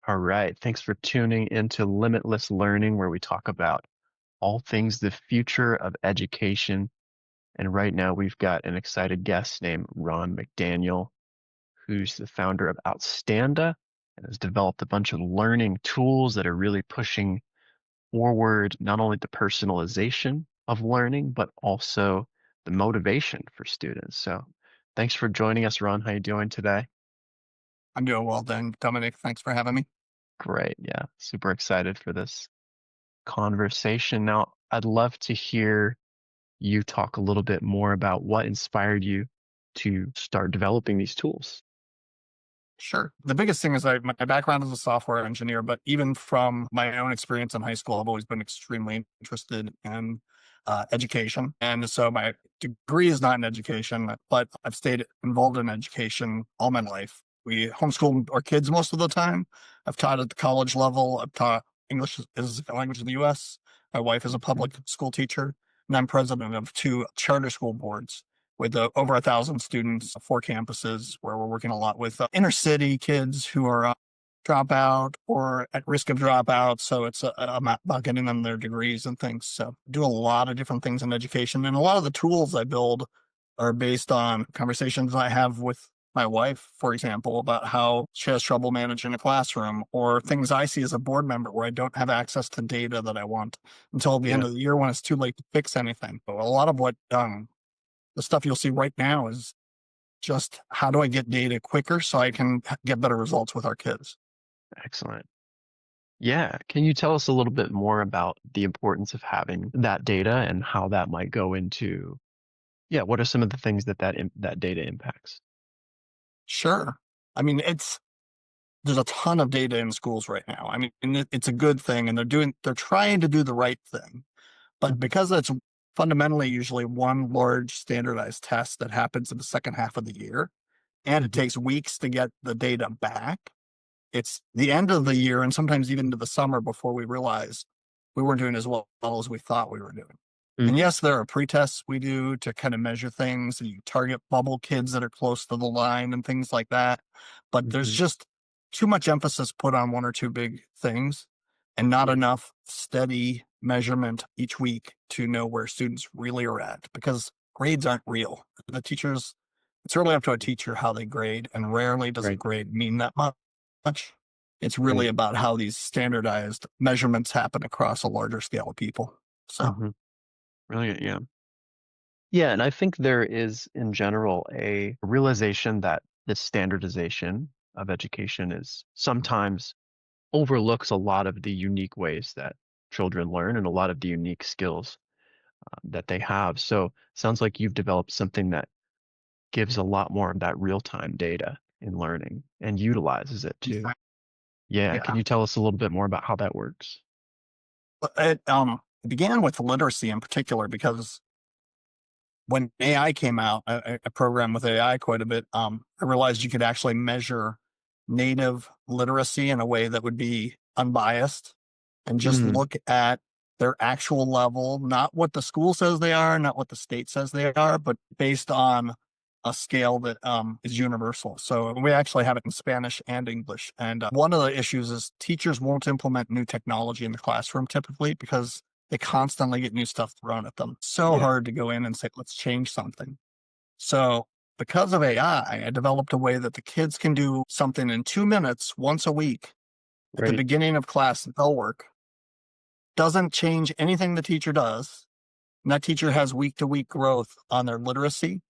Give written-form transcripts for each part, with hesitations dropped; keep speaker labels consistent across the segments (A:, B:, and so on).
A: All right. Thanks for tuning into Limitless Learning, where we talk about all things the future of education. And right now, we've got an excited guest named Ron McDaniel, who's the founder of Outstanda and has developed a bunch of learning tools that are really pushing forward not only the personalization of learning, but also the motivation for students. So thanks for joining us, Ron. How you doing today?
B: I'm doing well then, Dominic. Thanks for having me.
A: Great. Yeah. Super excited for this conversation. Now, I'd love to hear you talk a little bit more about what inspired you to start developing these tools.
B: Sure. The biggest thing is my background is a software engineer, but even from my own experience in high school, I've always been extremely interested in education. And so my degree is not in education, but I've stayed involved in education all my life. We homeschool our kids most of the time. I've taught at the college level. I've taught English as a language in the US. My wife is a
A: Mhm.
B: public school teacher, and I'm president of two charter school boards with over 1,000 students, four campuses, where we're working a lot with inner city kids who are dropout or at risk of dropout. So it's about getting them their degrees and things. So do a lot of different things in education, and a lot of the tools I build are based on conversations I have with my wife, for example, about how she has trouble managing a classroom, or things I see as a board member where I don't have access to data that I want until the end
A: Yeah,
B: of the year when it's too late to fix anything. But a lot of what the stuff you'll see right now is just how do I get data quicker so I can get better results with our kids?
A: excellent. Yeah, can you tell us a little bit more about the importance of having that data and how that might go into, yeah, what are some of the things that data impacts?
B: Sure. I mean, there's a ton of data in schools right now. I mean, and it's a good thing, and they're trying to do the right thing. But
A: Mhm.
B: because it's fundamentally usually one large standardized test that happens in the second half of the year, and it
A: Mhm.
B: takes weeks to get the data back, it's the end of the year and sometimes even into the summer before we realize we weren't doing as well as we thought we were doing. And
A: Mhm.
B: yes, there are pre-tests we do to kind of measure things, and you target bubble kids that are close to the line and things like that. But there's
A: Mhm.
B: just too much emphasis put on one or two big things and not
A: Yeah,
B: enough steady measurement each week to know where students really are at, because grades aren't real. The teachers, it's really up to a teacher how they grade, and rarely does a
A: right,
B: grade mean that much. It's really
A: right.
B: about how these standardized measurements happen across a larger scale of people. So,
A: Mhm. Brilliant, yeah. Yeah, and I think there is in general a realization that this standardization of education is sometimes overlooks a lot of the unique ways that children learn and a lot of the unique skills that they have. So sounds like you've developed something that gives a lot more of that real-time data in learning and utilizes it too. Yeah, can
B: yeah.
A: you tell us a little bit more about how that works?
B: But it began with literacy in particular because when AI came out, I program with AI quite a bit. I realized you could actually measure native literacy in a way that would be unbiased and just
A: Mm,
B: look at their actual level, not what the school says they are, not what the state says they are, but based on a scale that is universal. So we actually have it in Spanish and English. And one of the issues is teachers won't implement new technology in the classroom typically because they constantly get new stuff thrown at them. So
A: yeah,
B: hard to go in and say, let's change something. So because of AI, I developed a way that the kids can do something in 2 minutes once a week at the
A: right.
B: beginning of class. They'll work. Doesn't change anything the teacher does. And that teacher has week to week growth on their literacy.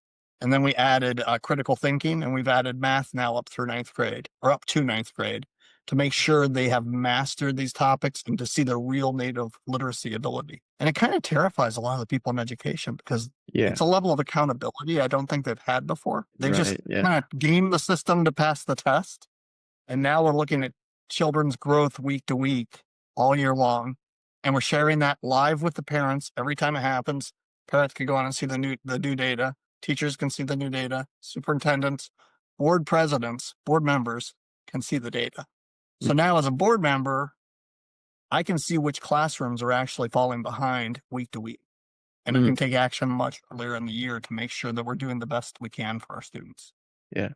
B: And then we added critical thinking, and we've added math now up through ninth grade or up to ninth grade to make sure they have mastered these topics and to see their real native literacy ability. And it kind of terrifies a lot of the people in education because
A: Yeah,
B: it's a level of accountability I don't think they've had before. They've just
A: right. Yeah.
B: kind of gamed the system to pass the test. And now we're looking at children's growth week to week all year long. And we're sharing that live with the parents every time it happens. Parents can go on and see the new data. Teachers can see the new data. Superintendents, board presidents, board members can see the data. So
A: Mhm.
B: now as a board member, I can see which classrooms are actually falling behind week to week. And I
A: Mm,
B: can take action much earlier in the year to make sure that we're doing the best we can for our students.
A: yeah,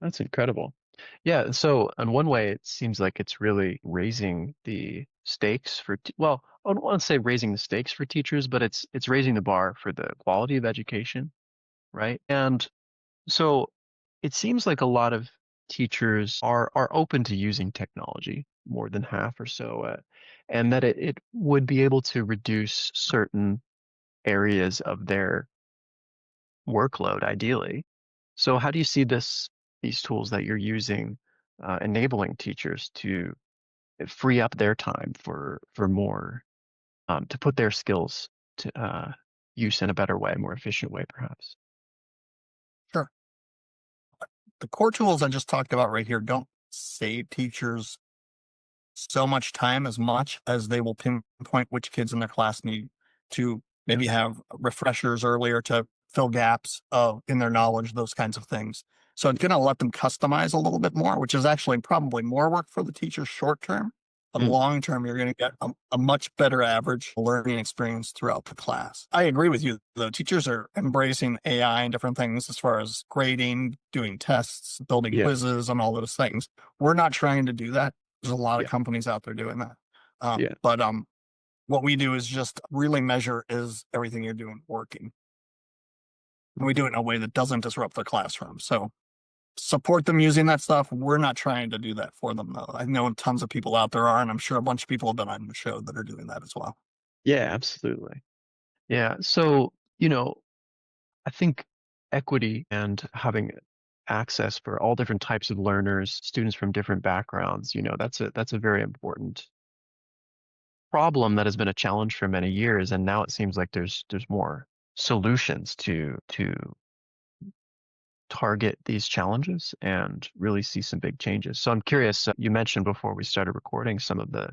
A: that's incredible. Yeah, so in one way, it seems like it's really raising the stakes for, well, I don't want to say raising the stakes for teachers, but it's raising the bar for the quality of education, right? And so it seems like a lot of teachers are open to using technology, more than half or so, and that it would be able to reduce certain areas of their workload, ideally. So how do you see these tools that you're using, enabling teachers to free up their time for more, to put their skills to use in a better way, more efficient way, perhaps?
B: Sure. The core tools I just talked about right here don't save teachers so much as they will pinpoint which kids in their class need to maybe have refreshers earlier to fill gaps in their knowledge, those kinds of things. So it's going to let them customize a little bit more, which is actually probably more work for the teacher short term. But
A: Mm,
B: long term, you're going to get a much better average learning experience throughout the class. I agree with you, though. Teachers are embracing AI and different things as far as grading, doing tests, building
A: yeah,
B: quizzes, and all those things. We're not trying to do that. There's a lot of
A: yeah,
B: companies out there doing that.
A: yeah.
B: But what we do is just really measure, is everything you're doing working? And we do it in a way that doesn't disrupt the classroom. So support them using that stuff. We're not trying to do that for them, though. I know tons of people out there are, and I'm sure a bunch of people have been on the show that are doing that as well.
A: Yeah, absolutely. Yeah. So, I think equity and having access for all different types of learners, students from different backgrounds, that's a very important problem that has been a challenge for many years, and now it seems like there's more solutions to target these challenges and really see some big changes. So I'm curious, you mentioned before we started recording some of the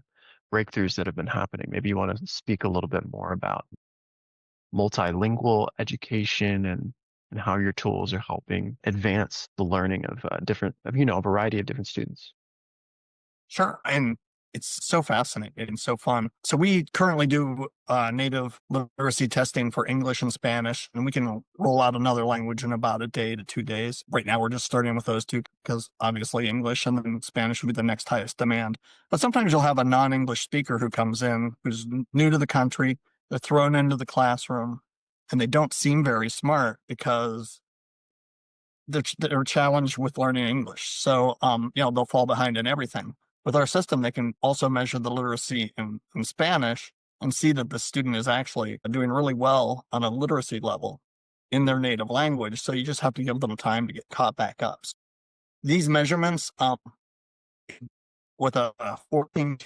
A: breakthroughs that have been happening. Maybe you want to speak a little bit more about multilingual education and how your tools are helping advance the learning of a variety of different students.
B: Sure. And it's so fascinating and so fun. So we currently do native literacy testing for English and Spanish, and we can roll out another language in about a day to 2 days. Right now, we're just starting with those two because obviously English and then Spanish would be the next highest demand. But sometimes you'll have a non-English speaker who comes in who's new to the country. They're thrown into the classroom, and they don't seem very smart because they're challenged with learning English. So, they'll fall behind in everything. With our system, they can also measure the literacy in Spanish and see that the student is actually doing really well on a literacy level in their native language. So you just have to give them time to get caught back up. These measurements, with a 14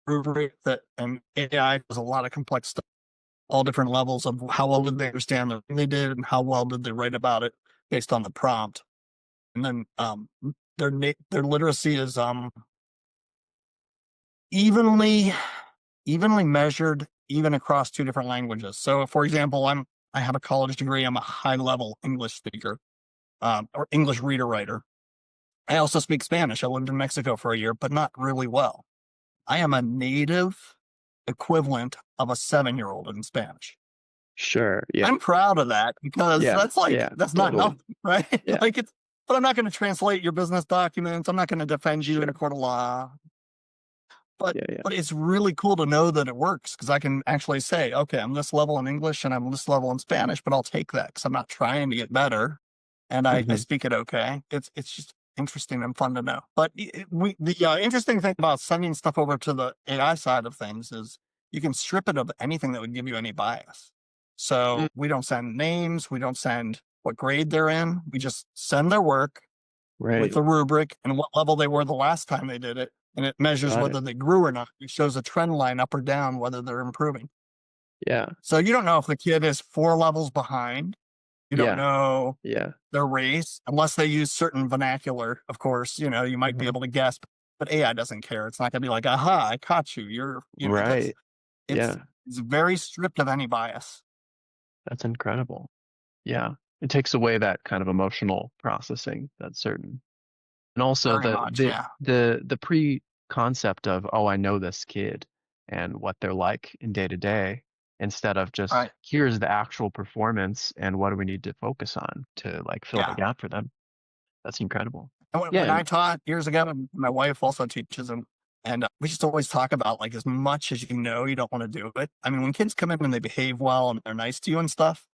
B: rubric that and AI does a lot of complex stuff, all different levels of how well did they understand the thing they did and how well did they write about it based on the prompt. And then their literacy is evenly evenly measured even across two different languages. So, for example, I have a college degree. I'm a high level English speaker, or English reader writer. I also speak Spanish. I lived in Mexico for a year, but not really well. I am a native equivalent of a 7-year old in Spanish.
A: Sure. Yeah.
B: I'm proud of that because
A: Yeah.
B: that's like
A: Yeah.
B: that's not
A: Totally.
B: nothing, right?
A: Yeah.
B: Like it's. But I'm not going to translate your business documents. I'm not going to defend you in a
A: Sure.
B: court of law. But
A: Yeah. Yeah.
B: but it's really cool to know that it works because I can actually say, okay, I'm this level in English and I'm this level in Spanish, but I'll take that because I'm not trying to get better, and I
A: Hmm.
B: speak it okay. It's just interesting and fun to know. But the interesting thing about sending stuff over to the AI side of things is you can strip it of anything that would give you any bias.
A: Mm,
B: So we don't send names, we don't send what grade they're in. We just send their work with
A: right.
B: the rubric and what level they were the last time they did it. And it measures
A: Got it.
B: whether they grew or not. It shows a trend line up or down, whether they're improving.
A: Yeah.
B: So you don't know if the kid is 4 levels behind. You don't
A: Yeah.
B: know
A: Yeah.
B: their race unless they use certain vernacular. Of course, you might be
A: Hmm.
B: able to guess, but AI doesn't care. It's not going to be like, aha, I caught you. That's
A: Right.
B: it's
A: Yeah.
B: it's very stripped of any bias.
A: That's incredible. Yeah. It takes away that kind of emotional processing. That's certain. And also
B: Very
A: the
B: much,
A: the
B: yeah.
A: the the pre-concept of, oh, I know this kid and what they're like in day to day, instead of just
B: Right.
A: here's the actual performance and what do we need to focus on to like fill the
B: Yeah.
A: gap for them. That's incredible.
B: And
A: Yeah,
B: when I taught years ago, and my wife also teaches them, and we just always talk about like as much as you know, you don't want to do it. I mean, when kids come in and they behave well and they're nice to you and stuff,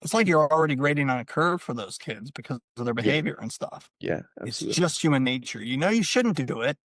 B: it's like you're already grading on a curve for those kids because of their
A: yeah,
B: behavior and stuff.
A: yeah,
B: It's
A: absolutely.
B: just human nature. You know, you shouldn't do it,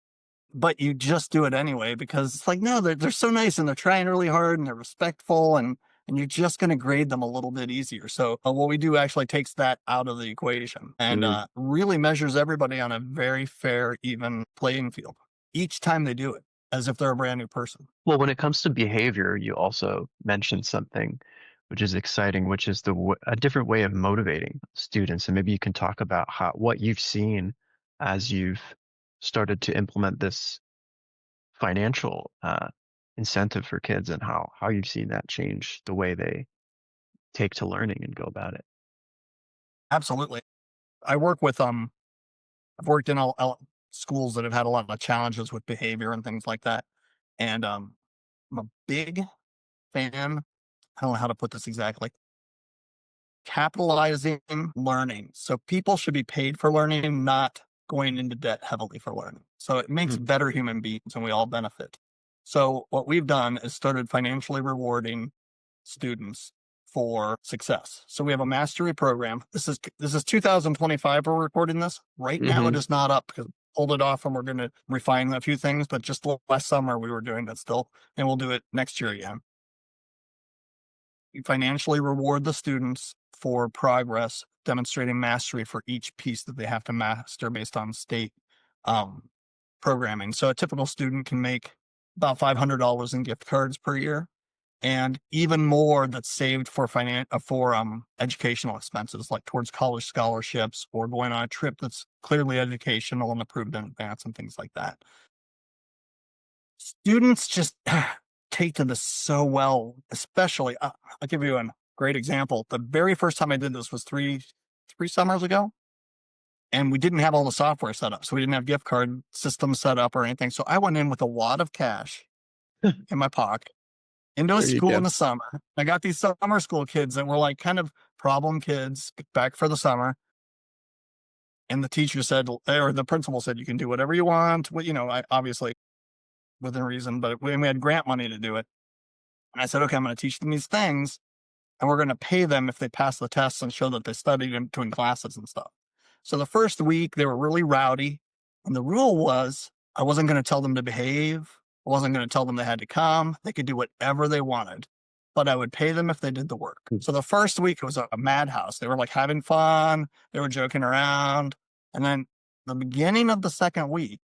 B: but you just do it anyway because it's like, no, they're so nice and they're trying really hard and they're respectful and you're just going to grade them a little bit easier. So what we do actually takes that out of the equation and
A: Mm.
B: really measures everybody on a very fair, even playing field each time they do it as if they're a brand new person.
A: Well, when it comes to behavior, you also mentioned something which is exciting, which is a different way of motivating students. And maybe you can talk about how what you've seen as you've started to implement this financial incentive for kids and how you've seen that change the way they take to learning and go about it.
B: Absolutely. I work with, I've worked in schools that have had a lot of challenges with behavior and things like that. And I'm a big fan. I don't know how to put this exactly. Capitalizing learning. So people should be paid for learning, not going into debt heavily for learning. So it makes
A: Mhm.
B: better human beings and we all benefit. So what we've done is started financially rewarding students for success. So we have a mastery program. This is 2025 we're recording this. Right now it
A: Mhm.
B: is not up because pulled it off and we're going to refine a few things, but just last summer we were doing that still and we'll do it next year again. You financially reward the students for progress, demonstrating mastery for each piece that they have to master based on state um, programming. So a typical student can make about $500 in gift cards per year, and even more that's saved for educational expenses, like towards college scholarships or going on a trip that's clearly educational and approved in advance and things like that. Students just take to this so well, especially I'll give you a great example. The very first time I did this was three summers ago, and we didn't have all the software set up. So we didn't have gift card systems set up or anything. So I went in with a wad of cash in my pocket into a
A: There you
B: school in
A: go.
B: the summer. I got these summer school kids that were like kind of problem kids back for the summer. And the teacher said, or the principal said, you can do whatever you want. Well, I obviously within reason, but we had grant money to do it. And I said, okay, I'm going to teach them these things and we're going to pay them if they pass the tests and show that they studied in between classes and stuff. So the first week they were really rowdy. And the rule was I wasn't going to tell them to behave. I wasn't going to tell them they had to come. They could do whatever they wanted, but I would pay them if they did the work.
A: Mm.
B: So the first week it was a madhouse. They were like having fun. They were joking around. And then the beginning of the second week,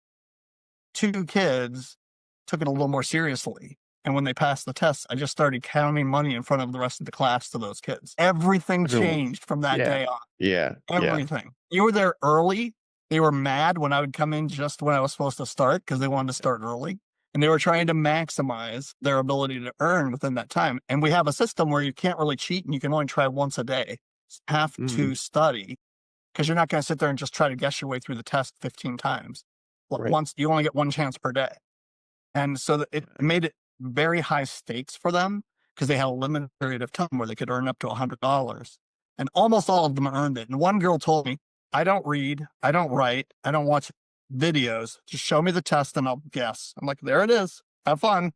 B: two kids took it a little more seriously. And when they passed the test, I just started counting money in front of the rest of the class to those kids. Everything
A: Everyone.
B: changed from that
A: Yeah.
B: day on.
A: Yeah. Yeah.
B: Everything. You were there early. They were mad when I would come in just when I was supposed to start because they wanted to start early. And they were trying to maximize their ability to earn within that time. And we have a system where you can't really cheat and you can only try once a day. You have
A: Mm.
B: to study because you're not going to sit there and just try to guess your way through the test 15 times.
A: Right.
B: Once you only get one chance per day. And so it made it very high stakes for them because they had a limited period of time where they could earn up to $100. And almost all of them earned it. And one girl told me, I don't read, I don't write, I don't watch videos. Just show me the test and I'll guess. I'm like, there it is. Have fun.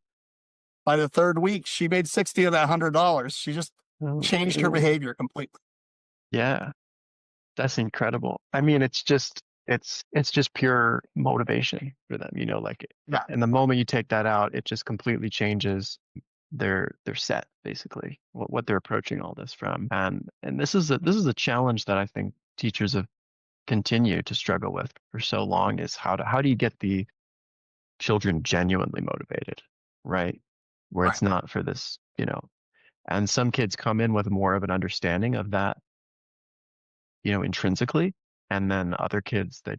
B: By the third week, she made 60 of that $100. She just
A: Oh,
B: changed her
A: cool.
B: behavior completely.
A: Yeah. That's incredible. I mean, it's just pure motivation for them, like
B: Yeah.
A: and the moment you take that out, it just completely changes their set basically, what they're approaching all this from. And this is a challenge that I think teachers have continued to struggle with for so long is how do you get the children genuinely motivated, right? Where
B: Right.
A: it's not for this, and some kids come in with more of an understanding of that intrinsically. And then other kids, they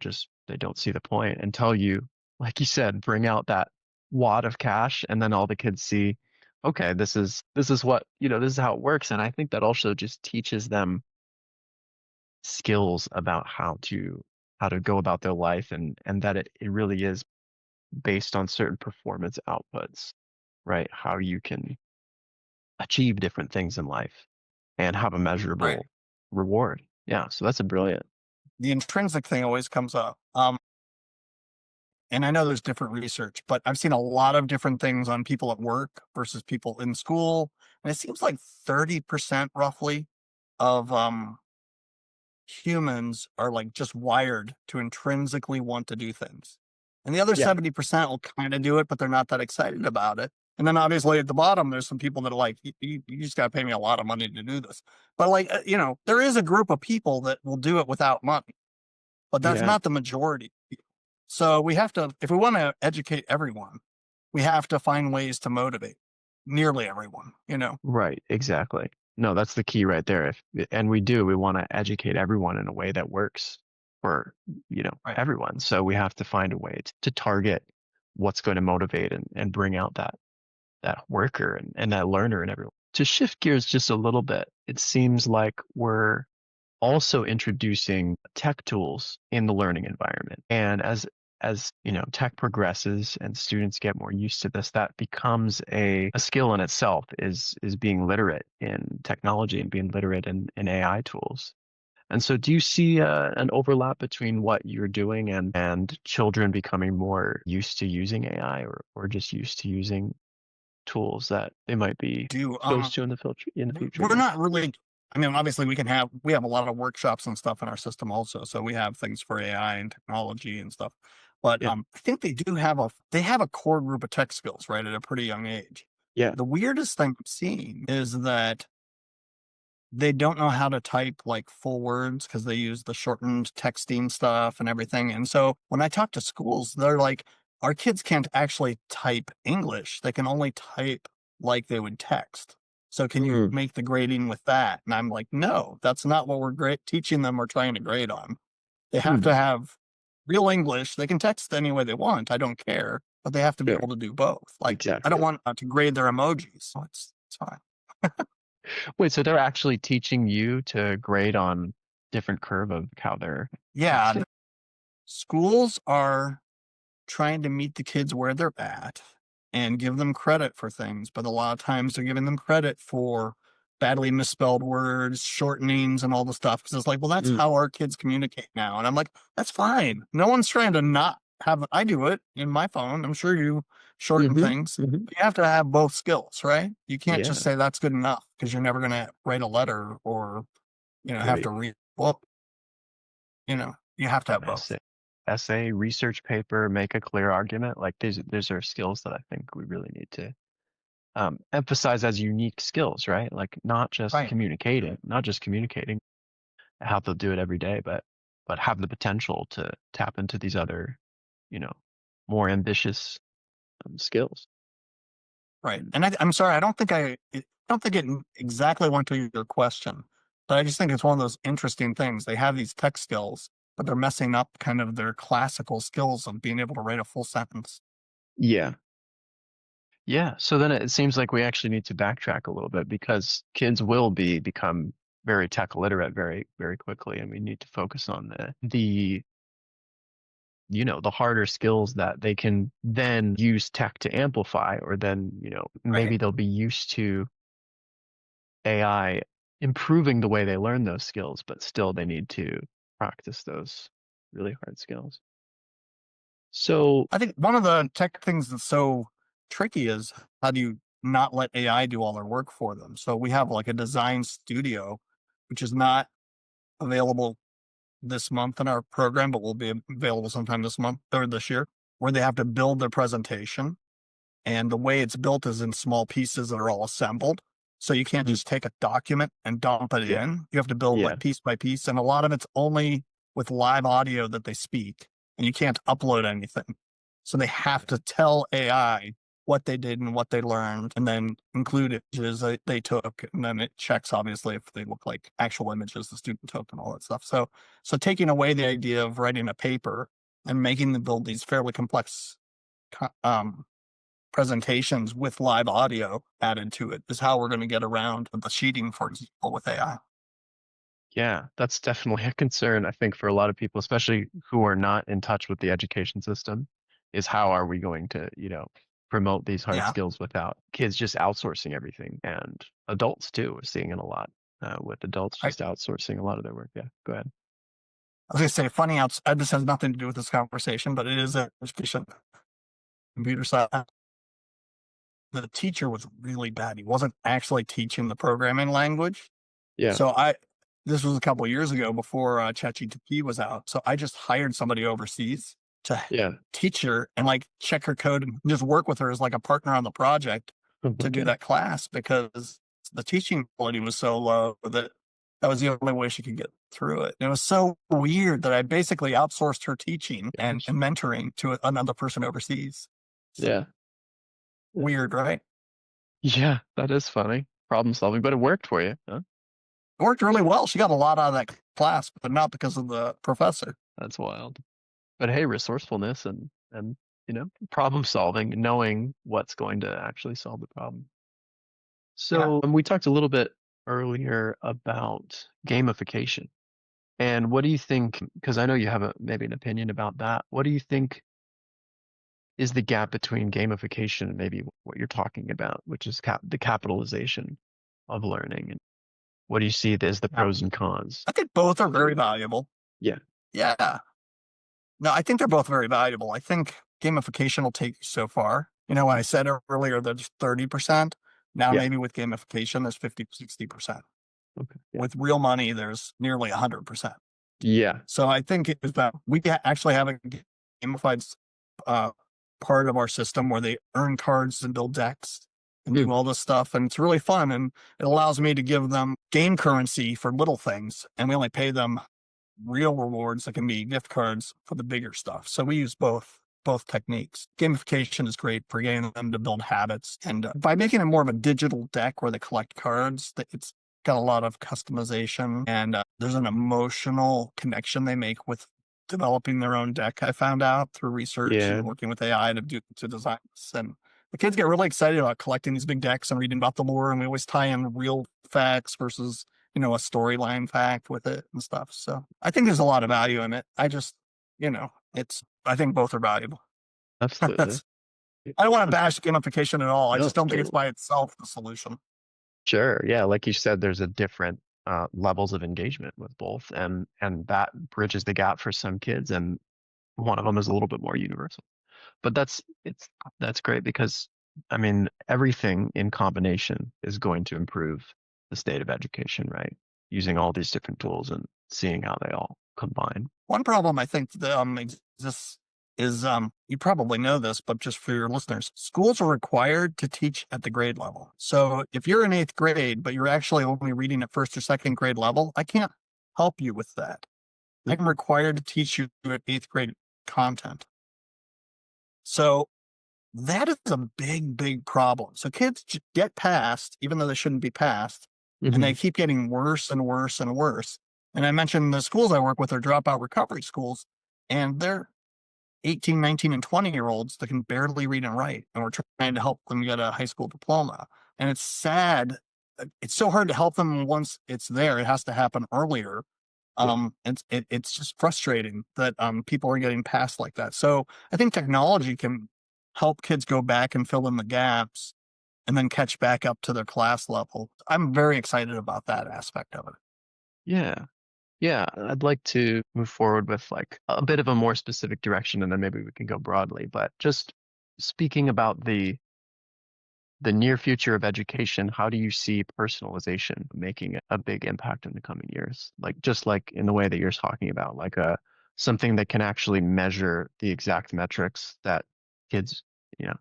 A: don't see the point until you, like you said, bring out that wad of cash and then all the kids see, okay, this is what, this is how it works. And I think that also just teaches them skills about how to go about their life and that it really is based on certain performance outputs, right? How you can achieve different things in life and have a
B: Right.
A: measurable reward. Yeah, so that's a brilliant.
B: the intrinsic thing always comes up. And I know there's different research, but I've seen a lot of different things on people at work versus people in school. And it seems like 30% roughly of humans are like just wired to intrinsically want to do things. And the other
A: Yeah.
B: 70% will kind of do it, but they're not that excited about it. And then obviously at the bottom, there's some people that are like, you just got to pay me a lot of money to do this. But like, there is a group of people that will do it without money, but that's
A: Yeah.
B: not the majority. So we have to, if we want to educate everyone, we have to find ways to motivate nearly everyone.
A: Right. Exactly. No, that's the key right there. And we want to educate everyone in a way that works for,
B: Right.
A: everyone. So we have to find a way to target what's going to motivate and bring out that worker and that learner and everyone. To shift gears just a little bit, it seems like we're also introducing tech tools in the learning environment. And as tech progresses and students get more used to this, that becomes a skill in itself is being literate in technology and being literate in AI tools. And so do you see an overlap between what you're doing and children becoming more used to using AI or just used to using tools that they might be
B: Do
A: exposed to in the future?
B: we're
A: Yeah.
B: not really. I mean, obviously, we have a lot of workshops and stuff in our system also. So we have things for AI and technology and stuff. But
A: Yeah.
B: I think they have a core group of tech skills right at a pretty young age.
A: Yeah.
B: The weirdest thing I'm seeing is that they don't know how to type like full words because they use the shortened texting stuff and everything. And so when I talk to schools, they're like, our kids can't actually type English. They can only type like they would text. So can you
A: Mm,
B: make the grading with that? And I'm like, no, that's not what we're teaching them or trying to grade on. They have
A: mm,
B: to have real English. They can text any way they want. I don't care, but they have to be
A: sure.
B: able to do both. Like, I don't
A: Exactly.
B: want to grade their emojis. So it's fine.
A: Wait, so they're actually teaching you to grade on different curve of how they're
B: Yeah.
A: texting?
B: Schools are trying to meet the kids where they're at and give them credit for things, but a lot of times they're giving them credit for badly misspelled words, shortenings, and all the stuff. Because it's like, well, that's
A: Mm,
B: how our kids communicate now. And I'm like, that's fine. No one's trying to not have. I do it in my phone. I'm sure you shorten
A: hmm
B: things.
A: hmm
B: But you have to have both skills, right? You can't just
A: Yeah,
B: say that's good enough because you're never going to write a letter or have
A: right.
B: to read. Well, you have to have
A: An
B: both.
A: essay, research paper, make a clear argument. Like these are skills that I think we really need to emphasize as unique skills, right? Like
B: Right.
A: not just communicating how they'll do it every day, but have the potential to tap into these other, you know, more ambitious skills.
B: Right. And I'm sorry, I don't think it exactly went to your question, but I just think it's one of those interesting things. They have these tech skills, but they're messing up kind of their classical skills of being able to write a full sentence.
A: Yeah. Yeah. So then it seems like we actually need to backtrack a little bit because kids will become very tech literate very, very quickly. And we need to focus on the harder skills that they can then use tech to amplify, or then,
B: Right.
A: maybe they'll be used to AI improving the way they learn those skills, but still they need to practice those really hard skills. So,
B: I think one of the tech things that's so tricky is how do you not let AI do all their work for them? So we have like a design studio, which is not available this month in our program, but will be available sometime this month or this year, where they have to build their presentation. And the way it's built is in small pieces that are all assembled. So you can't
A: mm,
B: just take a document and dump it
A: yeah,
B: in. You have to build
A: yeah,
B: like piece by piece. And a lot of it's only with live audio that they speak, and you can't upload anything. So they have
A: yeah,
B: to tell AI what they did and what they learned, and then include images that they took. And then it checks, obviously, if they look like actual images the student took and all that stuff. So taking away the idea of writing a paper and making them build these fairly complex um, presentations with live audio added to it is how we're going to get around the cheating, for example, with AI.
A: yeah. That's definitely a concern, I think, for a lot of people, especially who are not in touch with the education system, is how are we going to, promote these hard
B: Yeah.
A: skills without kids just outsourcing everything, and adults too. We're seeing it a lot with adults
B: I,
A: just outsourcing a lot of their work. Yeah, go ahead.
B: I was going to say funny outside. This has nothing to do with this conversation, but it is a education computer science. The teacher was really bad. He wasn't actually teaching the programming language.
A: Yeah.
B: So this was a couple of years ago before ChatGPT was out. So I just hired somebody overseas to
A: Yeah.
B: teach her and like check her code and just work with her as like a partner on the project to do
A: Okay.
B: that class because the teaching quality was so low that that was the only way she could get through it. And it was so weird that I basically outsourced her teaching and
A: Gosh.
B: mentoring to another person overseas.
A: Yeah.
B: Weird, right?
A: Yeah, that is funny. Problem solving, but it worked for you, huh?
B: It worked really well. She got a lot out of that class, but not because of the professor.
A: That's wild. But hey, resourcefulness and problem solving, knowing what's going to actually solve the problem.
B: Yeah.
A: So we talked a little bit earlier about gamification. And what do you think? Because I know you have maybe an opinion about that. What do you think is the gap between gamification and maybe what you're talking about, which is the capitalization of learning? And what do you see as the
B: Yeah.
A: pros and cons?
B: I think both are very valuable.
A: Yeah.
B: Yeah. No, I think they're both very valuable. I think gamification will take you so far. You know, when I said earlier there's 30%, now
A: Yeah.
B: maybe with gamification, there's 50, 60%.
A: Okay. Yeah.
B: With real money, there's nearly 100%.
A: Yeah.
B: So I think it is that we actually have a gamified uh, part of our system where they earn cards and build decks and
A: Hmm.
B: do all this stuff. And it's really fun. And it allows me to give them game currency for little things. And we only pay them real rewards that can be gift cards for the bigger stuff. So we use both techniques. Gamification is great for getting them to build habits, and by making it more of a digital deck where they collect cards, it's got a lot of customization, and there's an emotional connection they make with developing their own deck. I found out through research
A: Yeah.
B: and working with AI to design this, and the kids get really excited about collecting these big decks and reading about the lore. And we always tie in real facts versus a storyline fact with it and stuff. So I think there's a lot of value in it. I think both are valuable.
A: Absolutely.
B: That's, I don't want to bash gamification at all. I
A: No,
B: just don't think it's
A: totally.
B: by itself the solution.
A: Sure. Yeah. Like you said, there's a different levels of engagement with both, and that bridges the gap for some kids, and one of them is a little bit more universal. But that's great because I mean everything in combination is going to improve the state of education, right? Using all these different tools and seeing how they all combine.
B: One problem I think that exists is you probably know this, but just for your listeners, schools are required to teach at the grade level. So if you're in eighth grade, but you're actually only reading at first or second grade level, I can't help you with that. I'm required to teach you at eighth grade content. So that is a big, big problem. So kids get passed, even though they shouldn't be passed, and
A: Mm-hmm.
B: they keep getting worse and worse and worse. And I mentioned the schools I work with are dropout recovery schools, and they're 18, 19, and 20-year-olds that can barely read and write. And we're trying to help them get a high school diploma. And it's sad. It's so hard to help them once it's there. It has to happen earlier.
A: Yeah.
B: It's just frustrating that people are getting passed like that. So I think technology can help kids go back and fill in the gaps and then catch back up to their class level. I'm very excited about that aspect of it.
A: Yeah. Yeah. I'd like to move forward with like a bit of a more specific direction and then maybe we can go broadly. But just speaking about the near future of education, how do you see personalization making a big impact in the coming years? Like just like in the way that you're talking about, like something that can actually measure the exact metrics that kids, you know,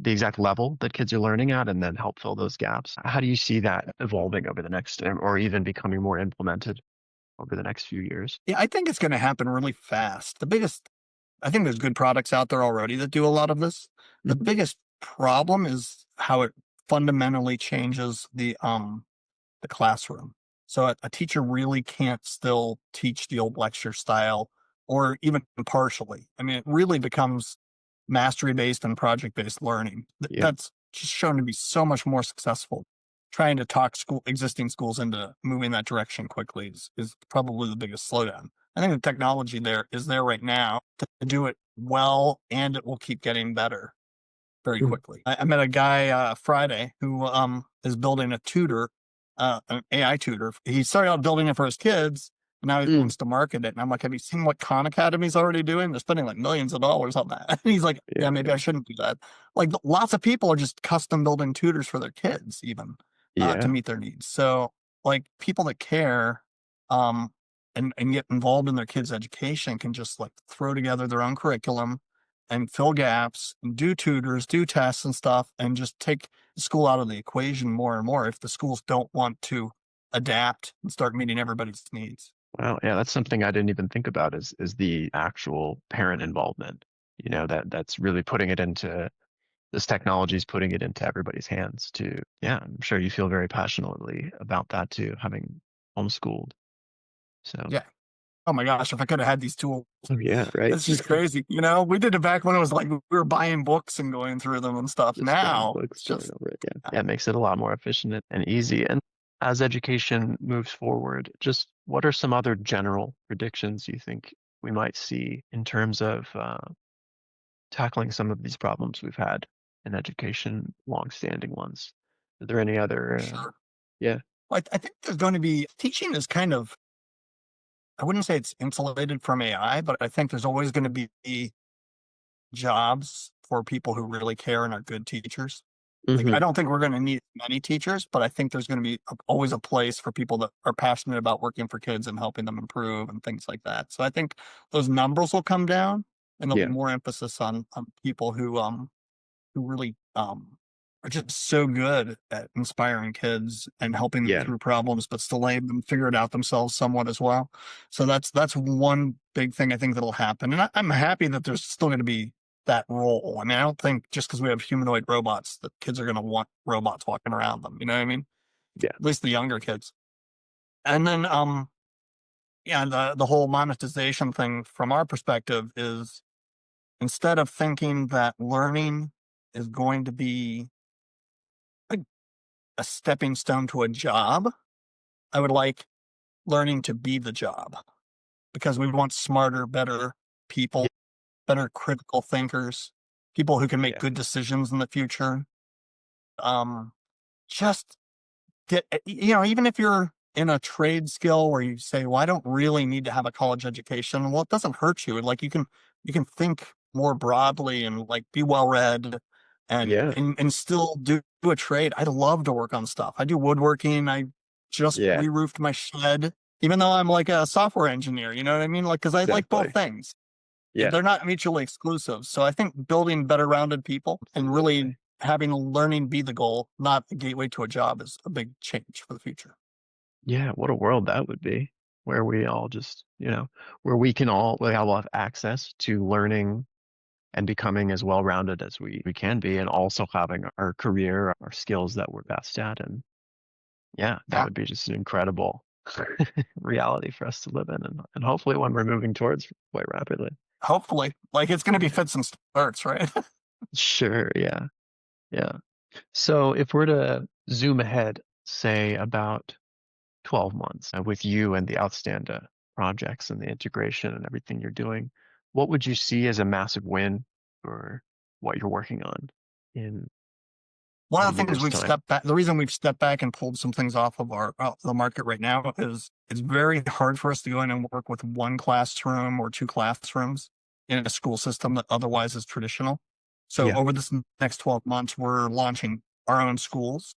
A: the exact level that kids are learning at and then help fill those gaps. How do you see that evolving over the next or even becoming more implemented over the next few years?
B: Yeah, I think it's going to happen really fast. I think there's good products out there already that do a lot of this. The
A: Hmm.
B: biggest problem is how it fundamentally changes the classroom. So a teacher really can't still teach the old lecture style or even partially. I mean, it really becomes mastery based and project based learning.
A: Yeah.
B: That's just shown to be so much more successful. Trying to talk existing schools into moving that direction quickly is probably the biggest slowdown. I think the technology there is there right now to do it well, and it will keep getting better very
A: Mhm.
B: quickly. I met a guy Friday who is building a tutor, an AI tutor. He started out building it for his kids. And now he
A: Mm,
B: wants to market it. And I'm like, have you seen what Khan Academy's already doing? They're spending like millions of dollars on that. And he's like,
A: yeah,
B: yeah, maybe I shouldn't do that. Like lots of people are just custom building tutors for their kids, even to
A: yeah.
B: meet their needs. So like people that care, um, and get involved in their kids' education can just like throw together their own curriculum and fill gaps and do tutors, do tests and stuff, and just take school out of the equation more and more if the schools don't want to adapt and start meeting everybody's needs.
A: Wow, yeah, that's something I didn't even think about is the actual parent involvement. That's really putting it into this technology is putting it into everybody's hands to, yeah, I'm sure you feel very passionately about that too, having homeschooled. So,
B: Yeah. Oh my gosh, if I could have had these tools,
A: oh, yeah, right.
B: it's just crazy. We did it back when it was like we were buying books and going through them and stuff.
A: Just getting
B: Now
A: books
B: it's
A: going
B: just,
A: over it. Yeah. Yeah, it makes it a lot more efficient and easy. And as education moves forward, just what are some other general predictions you think we might see in terms of tackling some of these problems we've had in education, long-standing ones? Are there any
B: for
A: other,
B: sure.
A: yeah,
B: I think there's going to be teaching is kind of, I wouldn't say it's insulated from AI, but I think there's always going to be jobs for people who really care and are good teachers. Like,
A: hmm
B: I don't think we're going to need many teachers, but I think there's going to be always a place for people that are passionate about working for kids and helping them improve and things like that. So I think those numbers will come down and there'll be
A: yeah,
B: more emphasis on people who really are just so good at inspiring kids and helping them
A: yeah,
B: through problems, but still letting them figure it out themselves somewhat as well. So that's one big thing I think that'll happen. And I'm happy that there's still going to be that role. I mean, I don't think just because we have humanoid robots that kids are going to want robots walking around them. You know what I mean?
A: yeah,
B: At least the younger kids. And then yeah, the whole monetization thing from our perspective is instead of thinking that learning is going to be a a stepping stone to a job, I would like learning to be the job because we want smarter, better
A: yeah,
B: people, better critical thinkers, people who can make
A: yeah,
B: good decisions in the future. Um, just get, even if you're in a trade skill where you say, well, I don't really need to have a college education. Well, it doesn't hurt you. Like you can think more broadly and like be well read and
A: yeah,
B: and still do a trade. I love to work on stuff. I do woodworking. I just
A: yeah,
B: re-roofed my shed, even though I'm like a software engineer, you know what I mean? Like, cause I like both
A: exactly.
B: things.
A: Yeah,
B: They're not mutually exclusive. So I think building better rounded people and really
A: absolutely.
B: having learning be the goal, not the gateway to a job is a big change for the future.
A: Yeah, what a world that would be, where we all just, where we all have access to learning and becoming as well-rounded as we can be, and also having our career, our skills that we're best at. And yeah, that
B: Yeah.
A: would be just an incredible reality for us to live in, and hopefully one we're moving towards quite rapidly.
B: Hopefully, like it's going to be
A: Yeah.
B: fits and starts, right?
A: Sure, yeah, yeah. So if we're to zoom ahead, say about 12 months with you and the Outstanda projects and the integration and everything you're doing, what would you see as a massive win for what you're working on in
B: One
A: a
B: of the things
A: year's
B: we've
A: time?
B: stepped back, the reason we've stepped back and pulled some things off of our the market right now is it's very hard for us to go in and work with one classroom or two classrooms in a school system that otherwise is traditional. So
A: Yeah.
B: over this next 12 months, we're launching our own schools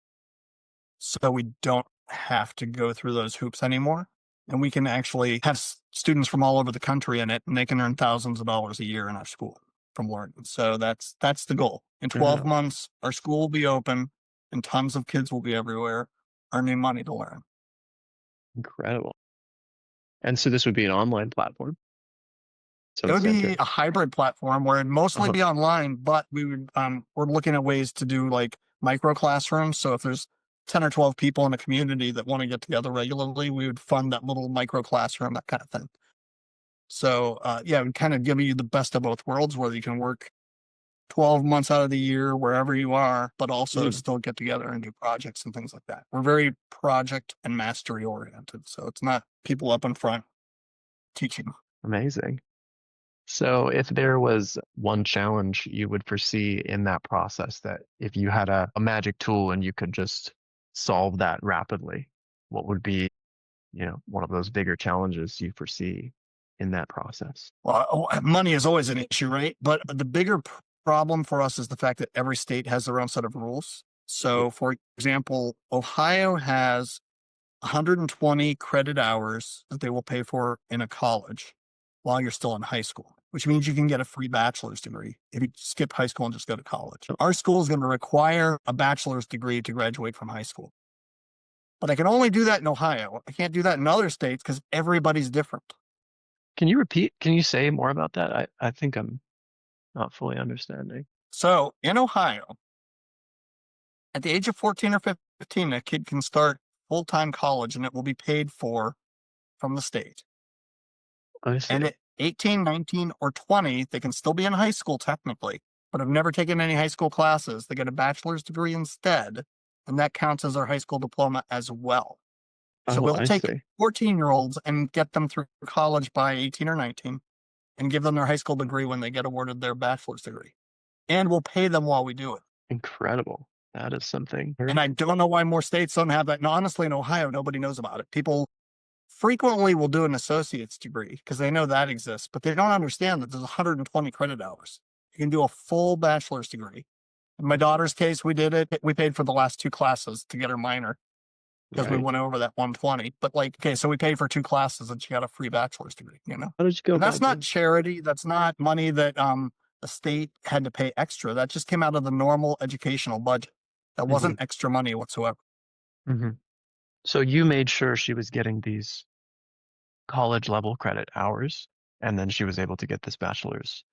B: so we don't have to go through those hoops anymore. And we can actually have students from all over the country in it, and they can earn thousands of dollars a year in our school from learning. So that's the goal. In 12
A: Oh,
B: months, our school will be open, and tons of kids will be everywhere earning money to learn.
A: incredible. And so this would be an online platform. So
B: It
A: the
B: would be
A: center.
B: a hybrid platform where it'd mostly
A: Uh-huh.
B: be online, but we're looking at ways to do like micro classrooms. So if there's 10 or 12 people in a community that want to get together regularly, we would fund that little micro classroom, that kind of thing. So yeah, it would kind of give you the best of both worlds where you can work 12 months out of the year wherever you are, but also
A: Mm,
B: still get together and do projects and things like that. We're very project and mastery oriented. So it's not people up in front teaching.
A: amazing. So if there was one challenge you would foresee in that process, that if you had a magic tool and you could just solve that rapidly, what would be one of those bigger challenges you foresee in that process?
B: Well, money is always an issue, right? But the bigger problem for us is the fact that every state has their own set of rules.
A: Yeah.
B: So, for example, Ohio has 120 credit hours that they will pay for in a college while you're still in high school, which means you can get a free bachelor's degree if you skip high school and just go to college.
A: Oh,
B: Our school is going to require a bachelor's degree to graduate from high school. But I can only do that in Ohio. I can't do that in other states because everybody's different.
A: can you repeat? Can you say more about that? I think I'm not fully understanding.
B: So in Ohio, at the age of 14 or 15, a kid can start full time college and it will be paid for from the state.
A: I see.
B: And at 18, 19, or 20, they can still be in high school technically, but have never taken any high school classes. They get a bachelor's degree instead, and that counts as their high school diploma as well. So
A: Oh,
B: we'll
A: I
B: take
A: see.
B: 14-year-olds and get them through college by 18 or 19 and give them their high school degree when they get awarded their bachelor's degree. And we'll pay them while we do it.
A: Incredible. That is something.
B: And I don't know why more states don't have that. And honestly, in Ohio, nobody knows about it. People frequently will do an associate's degree because they know that exists, but they don't understand that there's 120 credit hours. You can do a full bachelor's degree. In my daughter's case, we did it. We paid for the last 2 classes to get her minor because we
A: Right.
B: went over that 120. But okay, so we paid for 2 classes and she got a free bachelor's degree,
A: How did you go
B: And that's
A: about
B: not
A: doing?
B: charity. That's not money that the state had to pay extra. That just came out of the normal educational budget. That
A: Hmm.
B: wasn't extra money whatsoever.
A: Hmm. So you made sure she was getting these college level credit hours, and then she was able to get this bachelor's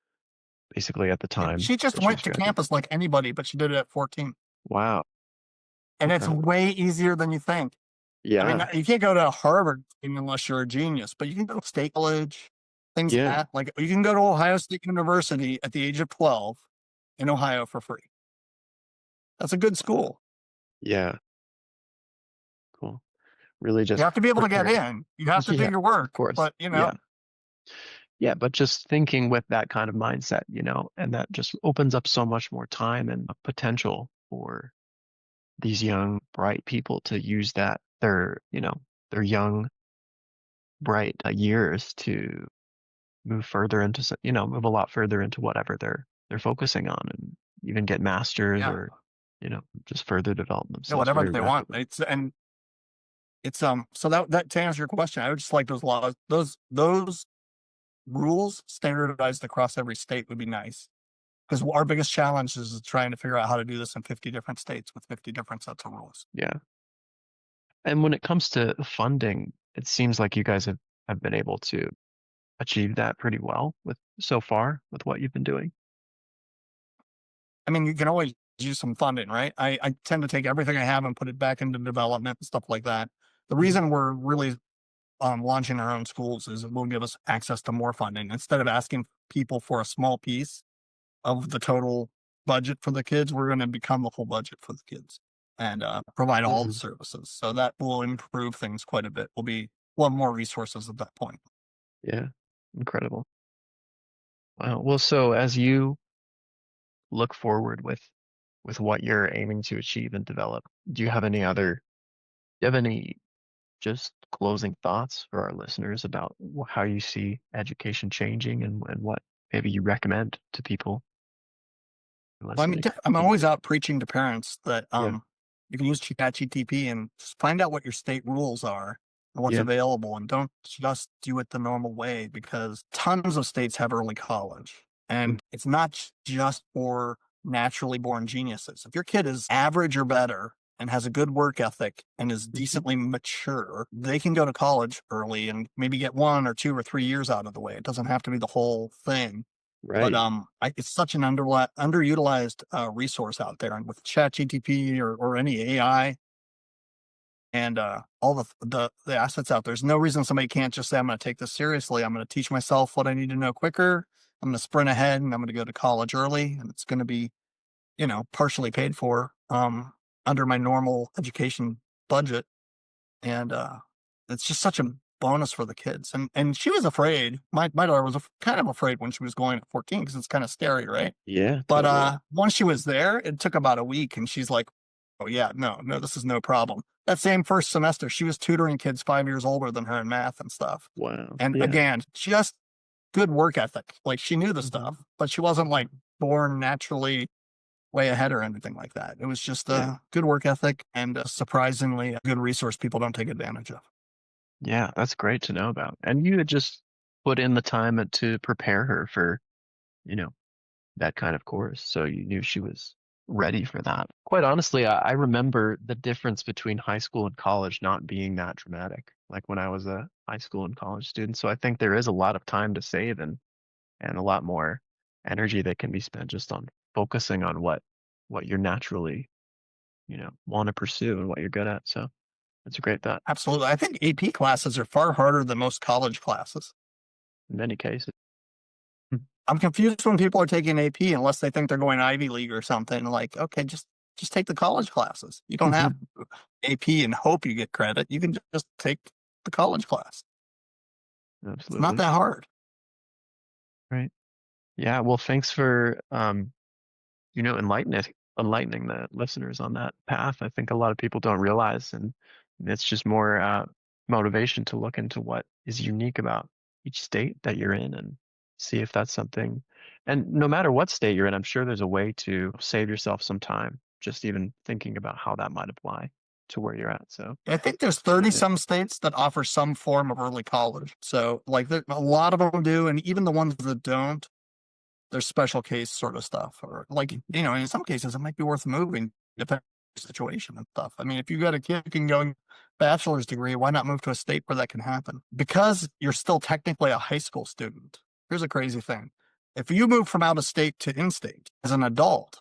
A: basically at the
B: Yeah,
A: time
B: she just
A: that she was
B: went to
A: graduating.
B: campus like anybody, but she did it at 14.
A: Wow.
B: And it's
A: Incredible.
B: way easier than you think. I mean,
A: Yeah.
B: you can't go to Harvard unless you're a genius, but you can go to State College, things like
A: Yeah.
B: that. Like you can go to Ohio State University at the age of 12 in Ohio for free. That's a good school.
A: Yeah. Cool. Really
B: You
A: just
B: have to be able to get
A: prepared.
B: in. You have to do
A: Yeah,
B: your
A: of
B: work,
A: course.
B: but
A: Yeah. Yeah, but just thinking with that kind of mindset, and that just opens up so much more time and potential for these young, bright people to use their young, bright years to move further into, move a lot further into whatever they're focusing on and even get masters
B: yeah,
A: or, just further develop
B: yeah,
A: themselves
B: whatever
A: very
B: they want.
A: rapidly.
B: It's so that to answer your question, I would just like those laws, those rules standardized across every state would be nice. Because our biggest challenge is trying to figure out how to do this in 50 different states with 50 different sets of rules.
A: Yeah. And when it comes to funding, it seems like you guys have been able to achieve that pretty well with so far with what you've been doing.
B: I mean, you can always use some funding, right? I tend to take everything I have and put it back into development and stuff like that. The
A: Mhm.
B: reason we're really launching our own schools is it will give us access to more funding instead of asking people for a small piece of the total budget for the kids. We're going to become the whole budget for the kids and provide all the
A: Mhm.
B: services. So that will improve things quite a bit. We'll have more resources at that point.
A: Yeah. Incredible. Wow. Well, so as you look forward with what you're aiming to achieve and develop, do you have any just closing thoughts for our listeners about how you see education changing and what maybe you recommend to people
B: Well, I mean,
A: listening?
B: I'm always out preaching to parents that
A: Yeah.
B: you can use ChatGPT and just find out what your state rules are and what's
A: Yeah.
B: available, and don't just do it the normal way because tons of states have early college,
A: Mm.
B: and it's not just for naturally born geniuses. If your kid is average or better and has a good work ethic and is
A: Mhm.
B: decently mature, they can go to college early and maybe get 1 or 2 or 3 years out of the way. It doesn't have to be the whole thing. But
A: Right.
B: it's such an underutilized resource out there, and with ChatGPT or any AI and all the assets out there, there's no reason somebody can't just say, "I'm going to take this seriously. I'm going to teach myself what I need to know quicker. I'm going to sprint ahead, and I'm going to go to college early, and it's going to be, partially paid for under my normal education budget." And it's just such a bonus for the kids. And she was afraid. My daughter was kind of afraid when she was going at 14 because it's kind of scary, right?
A: Yeah,
B: But
A: totally.
B: once she was there, it took about a week, and she's like, oh yeah, no, this is no problem. That same first semester, she was tutoring kids 5 years older than her in math and stuff.
A: Wow.
B: And
A: Yeah.
B: again, just good work ethic. Like she knew the
A: Hmm.
B: stuff, but she wasn't like born naturally way ahead or anything like that. It was just
A: Yeah.
B: a good work ethic and a surprisingly a good resource people don't take advantage of.
A: Yeah. That's great to know about. And you had just put in the time to prepare her for, you know, that kind of course. So you knew she was ready for that. Quite honestly, I remember the difference between high school and college not being that dramatic, like when I was a high school and college student. So I think there is a lot of time to save and a lot more energy that can be spent just on focusing on what you're naturally, want to pursue and what you're good at. So that's a great thought
B: Absolutely. I think AP classes are far harder than most college classes.
A: in many cases. Hmm.
B: I'm confused when people are taking AP unless they think they're going Ivy League or something. Like, okay, just take the college classes. You don't have AP and hope you get credit. You can just take the college class. It's not
A: Absolutely.
B: that hard.
A: Right. Yeah. Well, thanks for enlightening the listeners on that path. I think a lot of people don't realize, and it's just more motivation to look into what is unique about each state that you're in and see if that's something. And no matter what state you're in, I'm sure there's a way to save yourself some time, just even thinking about how that might apply to where you're at. So,
B: I think there's 30
A: yeah.
B: some states that offer some form of early college. So, like, a lot of them do, and even the ones that don't, there's special case sort of stuff. Or, like, in some cases, it might be worth moving depending on the situation and stuff. I mean, if you got a kid who can go bachelor's degree, why not move to a state where that can happen? Because you're still technically a high school student. Here's a crazy thing. If you move from out of state to in state as an adult,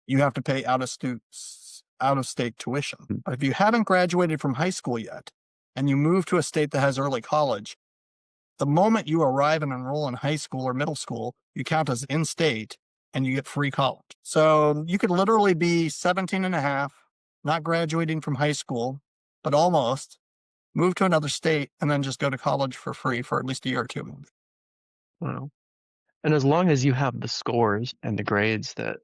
B: you have to pay out of state tuition.
A: Mm.
B: But if you haven't graduated from high school yet and you move to a state that has early college, the moment you arrive and enroll in high school or middle school, you count as in state and you get free college. So you could literally be 17 and a half, not graduating from high school, but almost move to another state and then just go to college for free for at least a year or two.
A: Wow. And as long as you have the scores and the grades that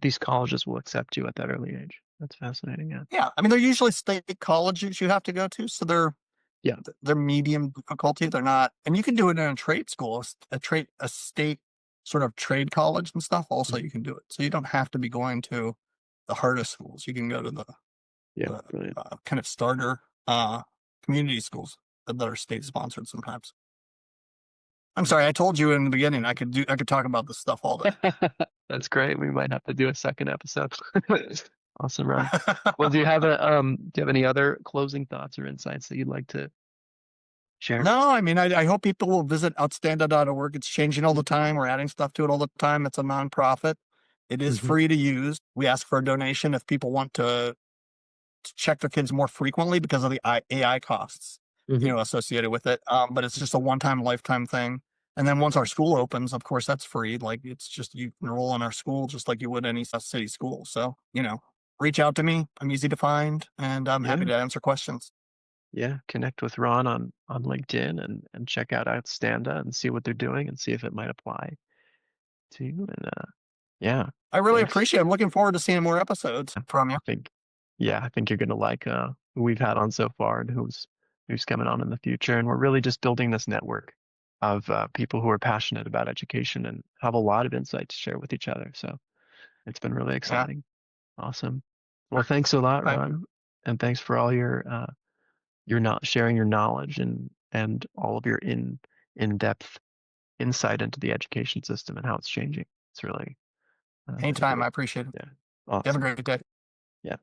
A: these colleges will accept you at that early age. That's fascinating. Yeah.
B: Yeah. I mean, they're usually state colleges you have to go to. So
A: Yeah.
B: they're medium difficulty. They're not, and you can do it in a trade school, a state sort of trade college and stuff. Also,
A: Mhm.
B: you can do it. So you don't have to be going to the hardest schools. You can go to
A: Yeah.
B: the
A: Brilliant.
B: kind of starter community schools that are state sponsored sometimes. I'm sorry, I told you in the beginning I could talk about this stuff all day.
A: That's great. We might have to do a second episode. Awesome, Ron. Well, do you have any other closing thoughts or insights that you'd like to share?
B: No, I mean, I hope people will visit outstanda.org. It's changing all the
A: Mhm.
B: time. We're adding stuff to it all the time. It's a nonprofit. It is
A: Mhm.
B: free to use. We ask for a donation if people want to check their kids more frequently because of the AI costs,
A: Mhm.
B: associated with it. But it's just a one-time, lifetime thing. And then once our school opens, of course, that's free. Like it's just you enroll in our school just like you would any city school. So, reach out to me. I'm easy to find, and I'm happy
A: Yeah.
B: to answer questions.
A: Yeah. Connect with Ron on LinkedIn and check out Outstanda and see what they're doing and see if it might apply to you. And yeah,
B: I really
A: thanks.
B: appreciate it. I'm looking forward to seeing more episodes from you.
A: I think, yeah, I think you're gonna like who we've had on so far and who's coming on in the future. And we're really just building this network of people who are passionate about education and have a lot of insight to share with each other. So it's been really
B: Yeah.
A: exciting. Awesome. Well, thanks a lot,
B: Thank you.
A: Ron, and thanks for all your not sharing your knowledge and all of your in-depth insight into the education system and how it's changing. It's really been
B: Anytime.
A: great.
B: I appreciate it.
A: Yeah.
B: You have a
A: Awesome.
B: great day.
A: Yeah.